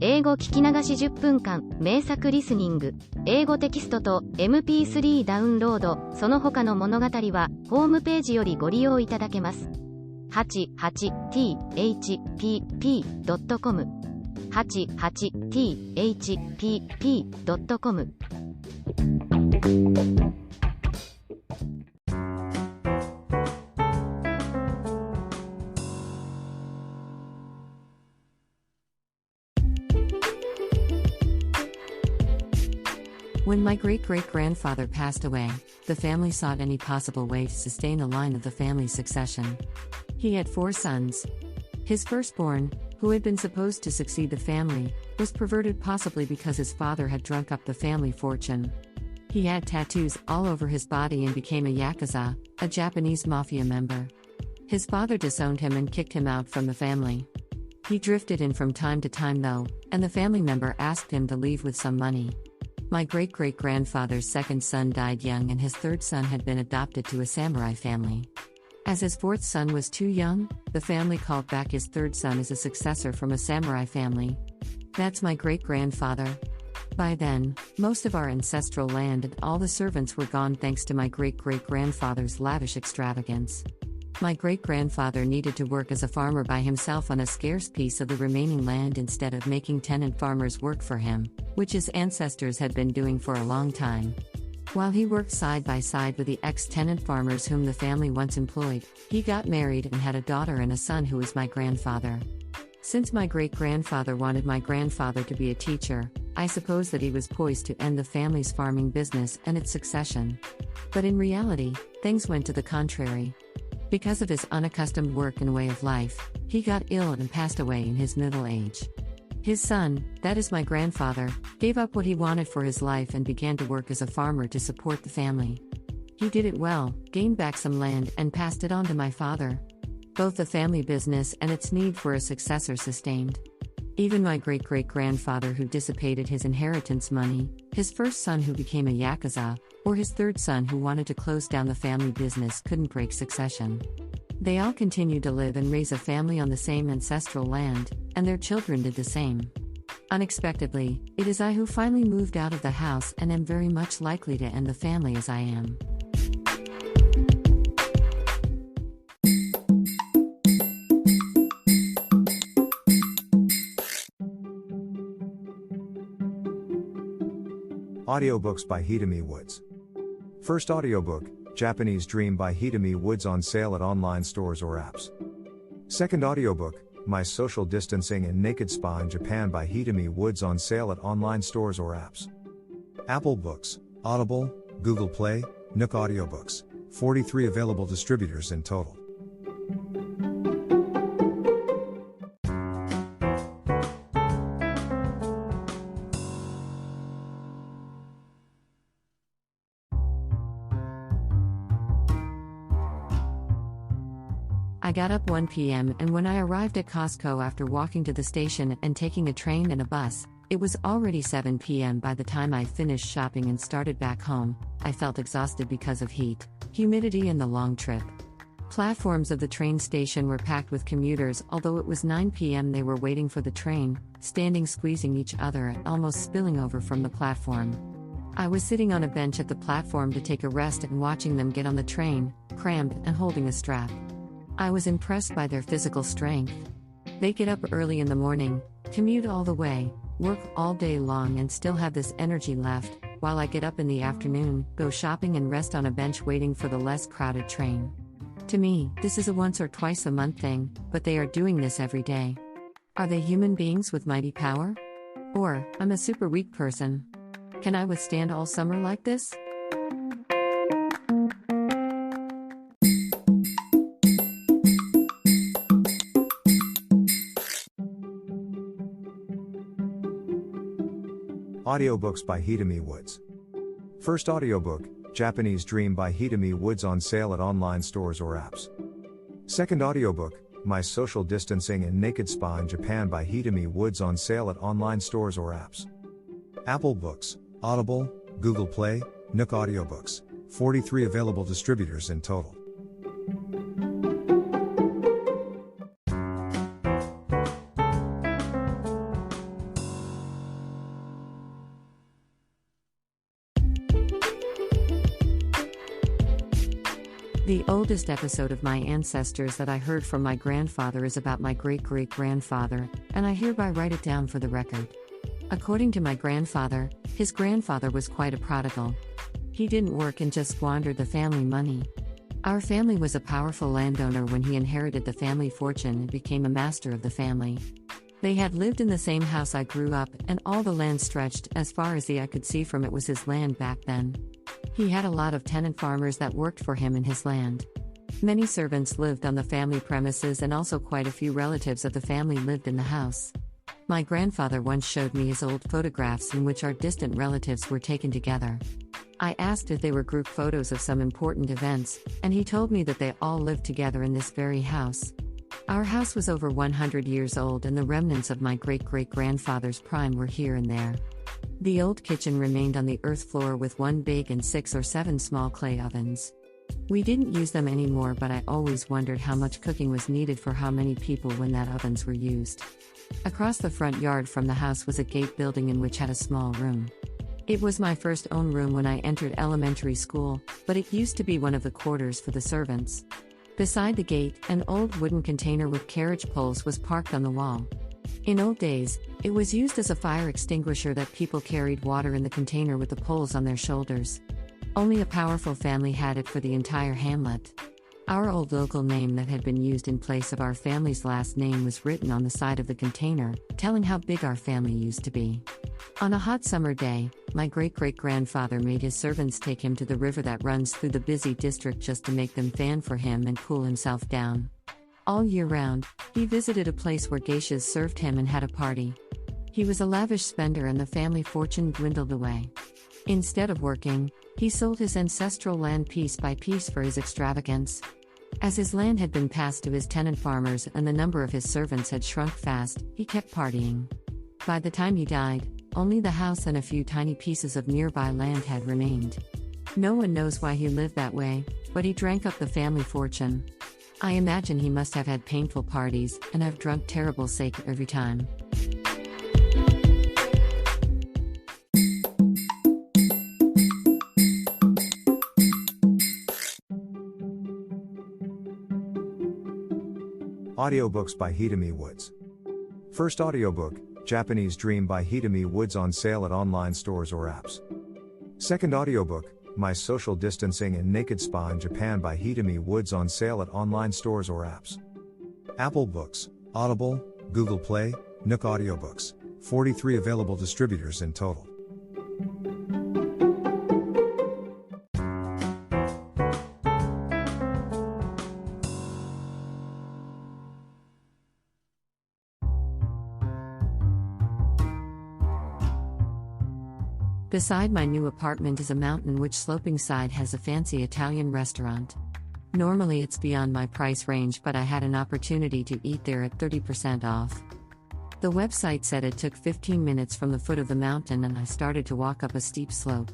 英語聞き流し10分間、名作リスニング、英語テキストと MP3 ダウンロード、その他の物語は、ホームページよりご利用いただけます。88thpp.com 88thpp.com When my great-great-grandfather passed away, the family sought any possible way to sustain the line of the family's succession. He had 4 sons. His firstborn, who had been supposed to succeed the family, was perverted possibly because his father had drunk up the family fortune. He had tattoos all over his body and became a yakuza, a Japanese mafia member. His father disowned him and kicked him out from the family. He drifted in from time to time though, and the family member asked him to leave with some money. My great-great-grandfather's second son died young and his third son had been adopted to a samurai family. As his fourth son was too young, the family called back his third son as a successor from a samurai family. That's my great-grandfather. By then, most of our ancestral land and all the servants were gone thanks to my great-great-grandfather's lavish extravagance. My great-grandfather needed to work as a farmer by himself on a scarce piece of the remaining land instead of making tenant farmers work for him, which his ancestors had been doing for a long time. While he worked side by side with the ex-tenant farmers whom the family once employed, he got married and had a daughter and a son who is my grandfather. Since my great-grandfather wanted my grandfather to be a teacher, I suppose that he was poised to end the family's farming business and its succession. But in reality, things went to the contrary. Because of his unaccustomed work and way of life, he got ill and passed away in his middle age. His son, that is my grandfather, gave up what he wanted for his life and began to work as a farmer to support the family. He did it well, gained back some land and passed it on to my father. Both the family business and its need for a successor sustained. Even my great-great-grandfather who dissipated his inheritance money, his first son who became a yakuza, or his third son who wanted to close down the family business couldn't break succession. They all continued to live and raise a family on the same ancestral land, and their children did the same. Unexpectedly, it is I who finally moved out of the house and am very much likely to end the family as I am. Audiobooks by Hidemi Woods. First audiobook, Japanese Dream by Hidemi Woods, on sale at online stores or apps. Second audiobook, My Social Distancing and Naked Spa in Japan by Hidemi Woods, on sale at online stores or apps. Apple Books, Audible, Google Play, Nook Audiobooks, 43 available distributors in total. I got up 1 p.m. and when I arrived at Costco after walking to the station and taking a train and a bus, it was already 7 p.m. by the time I finished shopping and started back home. I felt exhausted because of heat, humidity and the long trip. Platforms of the train station were packed with commuters. Although it was 9 p.m. they were waiting for the train, standing squeezing each other and almost spilling over from the platform. I was sitting on a bench at the platform to take a rest and watching them get on the train, crammed and holding a strap. I was impressed by their physical strength. They get up early in the morning, commute all the way, work all day long and still have this energy left, while I get up in the afternoon, go shopping and rest on a bench waiting for the less crowded train. To me, this is a once or twice a month thing, but they are doing this every day. Are they human beings with mighty power? Or, I'm a super weak person. Can I withstand all summer like this? Audiobooks by Hidemi Woods. First audiobook, Japanese Dream by Hidemi Woods, on sale at online stores or apps. Second audiobook, My Social Distancing and Naked Spa in Japan by Hidemi Woods, on sale at online stores or apps. Apple Books, Audible, Google Play, Nook Audiobooks, 43 available distributors in total. The oldest episode of my ancestors that I heard from my grandfather is about my great-great-grandfather, and I hereby write it down for the record. According to my grandfather, his grandfather was quite a prodigal. He didn't work and just squandered the family money. Our family was a powerful landowner when he inherited the family fortune and became a master of the family. They had lived in the same house I grew up, and all the land stretched as far as the eye could see from it was his land back then. He had a lot of tenant farmers that worked for him in his land. Many servants lived on the family premises, and also quite a few relatives of the family lived in the house. My grandfather once showed me his old photographs in which our distant relatives were taken together. I asked if they were group photos of some important events, and he told me that they all lived together in this very house. Our house was over 100 years old, and the remnants of my great-great-grandfather's prime were here and there. The old kitchen remained on the earth floor with one big and 6 or 7 small clay ovens. We didn't use them anymore, but I always wondered how much cooking was needed for how many people when that ovens were used. Across the front yard from the house was a gate building in which had a small room. It was my first own room when I entered elementary school, but it used to be one of the quarters for the servants. Beside the gate, an old wooden container with carriage poles was parked on the wall. In old days, it was used as a fire extinguisher that people carried water in the container with the poles on their shoulders. Only a powerful family had it for the entire hamlet. Our old local name that had been used in place of our family's last name was written on the side of the container, telling how big our family used to be. On a hot summer day, my great-great-grandfather made his servants take him to the river that runs through the busy district just to make them fan for him and cool himself down. All year round, he visited a place where geishas served him and had a party. He was a lavish spender, and the family fortune dwindled away. Instead of working, he sold his ancestral land piece by piece for his extravagance. As his land had been passed to his tenant farmers and the number of his servants had shrunk fast, he kept partying. By the time he died, only the house and a few tiny pieces of nearby land had remained. No one knows why he lived that way, but he drank up the family fortune. I imagine he must have had painful parties, and have drunk terrible sake every time. Audiobooks by Hidemi Woods. First audiobook, Japanese Dream by Hidemi Woods, on sale at online stores or apps. Second audiobook, My Social Distancing and Naked Spa in Japan by Hidemi Woods, on sale at online stores or apps. Apple Books, Audible, Google Play, Nook Audiobooks, 43 available distributors in total. Beside my new apartment is a mountain which sloping side has a fancy Italian restaurant. Normally it's beyond my price range, but I had an opportunity to eat there at 30% off. The website said it took 15 minutes from the foot of the mountain, and I started to walk up a steep slope.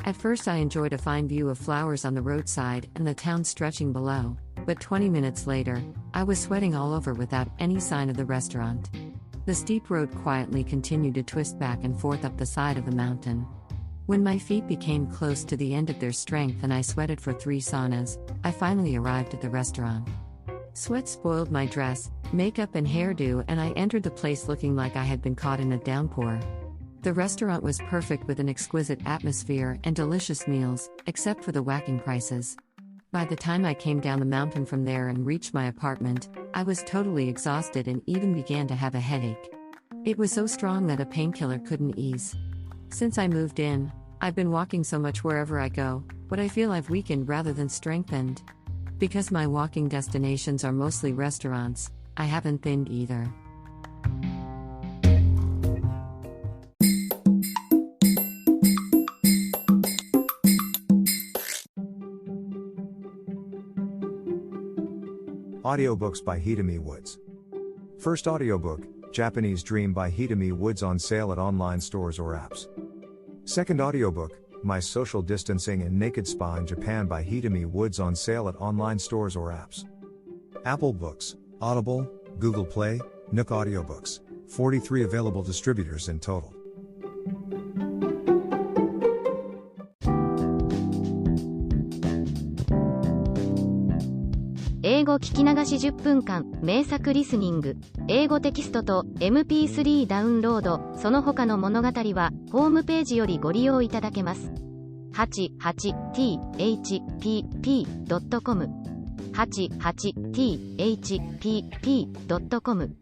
At first I enjoyed a fine view of flowers on the roadside and the town stretching below, but 20 minutes later, I was sweating all over without any sign of the restaurant. The steep road quietly continued to twist back and forth up the side of the mountain. When my feet became close to the end of their strength and I sweated for 3 saunas, I finally arrived at the restaurant. Sweat spoiled my dress, makeup and hairdo, and I entered the place looking like I had been caught in a downpour. The restaurant was perfect, with an exquisite atmosphere and delicious meals, except for the whacking prices. By the time I came down the mountain from there and reached my apartment, I was totally exhausted and even began to have a headache. It was so strong that a painkiller couldn't ease. Since I moved in, I've been walking so much wherever I go, but I feel I've weakened rather than strengthened. Because my walking destinations are mostly restaurants, I haven't thinned either. Audiobooks by Hidemi Woods. First audiobook, Japanese Dream by Hidemi Woods, on sale at online stores or apps. Second audiobook, My Social Distancing and Naked Spa in Japan by Hidemi Woods, on sale at online stores or apps. Apple Books, Audible, Google Play, Nook Audiobooks, 43 available distributors in total. 英語聞き流し10分間、名作リスニング、英語テキストと MP3 ダウンロード、その他の物語は、ホームページよりご利用いただけます。88thpp.com 88thpp.com